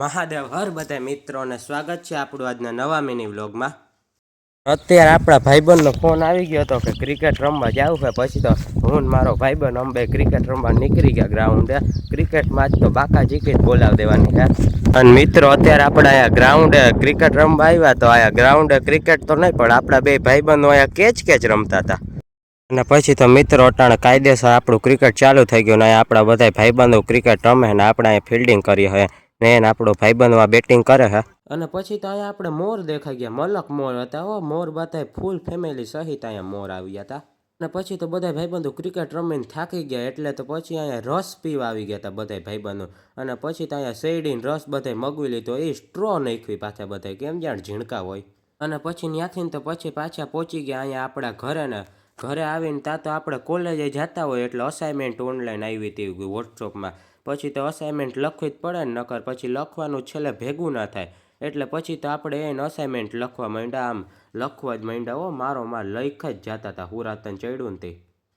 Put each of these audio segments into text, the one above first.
મહાદેવ હર બધા મિત્રોને સ્વાગત છે આપણું આજના નવા મિની વ્લોગમાં। અત્યારે આપણા ભાઈબંધનો ફોન આવી ગયો હતો કે ક્રિકેટ રમવા જવું છે। પછી તો હું મારો ભાઈબંધ અંબે ક્રિકેટ રમવા નીકળી ગયા ગ્રાઉન્ડે। ક્રિકેટમાં જ તો બાકા જીકીટ બોલાવી દેવાની છે। અને મિત્રો અત્યારે આપણે અહીંયા ગ્રાઉન્ડે ક્રિકેટ રમવા આવ્યા તો અહીંયા ગ્રાઉન્ડે ક્રિકેટ તો નહીં પણ આપણા બે ભાઈબંધો અહીંયા કેચ રમતા હતા। અને પછી તો મિત્રો અટાણે કાયદેસર આપણું ક્રિકેટ ચાલુ થઈ ગયું ને આપણા બધા ભાઈબંધો ક્રિકેટ રમે ને આપણે અહીંયા ફિલ્ડિંગ કરીએ છે ને આપણો ભાઈબંધમાં બેટિંગ કરે છે। અને પછી તો અહીંયા આપણે મોર દેખાઈ ગયા, મલક મોર હતા હો। મોર બધા ફૂલ ફેમિલી સહિત અહીંયા મોર આવ્યા હતા। અને પછી તો બધા ભાઈબંધો ક્રિકેટ રમીને થાકી ગયા એટલે તો પછી અહીંયા રસ પીવા આવી ગયા હતા બધા ભાઈબંધો। અને પછી તો અહીંયા શેરડીનો રસ બધે મગવી લીધો, એ સ્ટ્રો નાખવી પાછા બધા કેમ જાણ ઝીણકા હોય। અને પછી ત્યાંથી તો પછી પાછા પહોંચી ગયા અહીંયા આપણા ઘરે ને ઘરે આવીને ત્યાં તો આપણે કોલેજે જતા હોય એટલે અસાઇનમેન્ટ ઓનલાઈન આવી હતી વોટ્સઅપમાં। પછી તો અસાઇનમેન્ટ લખવી જ પડે ને, નકર પછી લખવાનું છેલ્લે ભેગું ના થાય એટલે પછી તો આપણે એને અસાઇનમેન્ટ લખવા માંડ્યા, આમ લખવા જ માંડ્યા હો। મારો લખ જ જતા હતા હુરાતન ચડ્યું ને તે।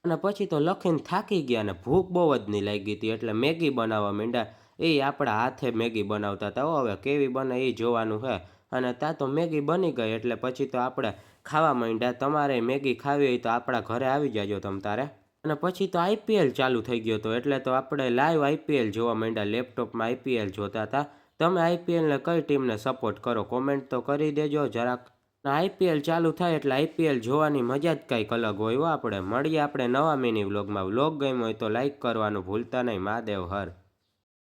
અને પછી તો લખીને થાકી ગયા ને ભૂખ બહુ જ નહીં લાગી હતી એટલે મેગી બનાવવા માંડ્યા। એ આપણા હાથે મેગી બનાવતા હતા હો, હવે કેવી બને એ જોવાનું છે। અને ત્યાં તો મેગી બની ગઈ એટલે પછી તો આપણે ખાવા માંડ્યા। તમારે મેગી ખાવી હોય તો આપણા ઘરે આવી જાજો તમ તારે। અને પછી તો આઈપીએલ ચાલુ થઈ ગયો હતો એટલે તો આપણે લાઈવ આઈપીએલ જોવા માંડ્યા, લેપટોપમાં આઈપીએલ જોતા હતા। તમે આઈપીએલને કઈ ટીમને સપોર્ટ કરો કોમેન્ટ તો કરી દેજો જરાક। આઈપીએલ ચાલુ થાય એટલે આઈપીએલ જોવાની મજા જ કંઈક અલગ હોય હો। આપણે મળીએ આપણે નવા મિની વ્લોગમાં। વ્લોગ ગમ્યો હોય તો લાઈક કરવાનું ભૂલતા નહીં। મહાદેવ હર।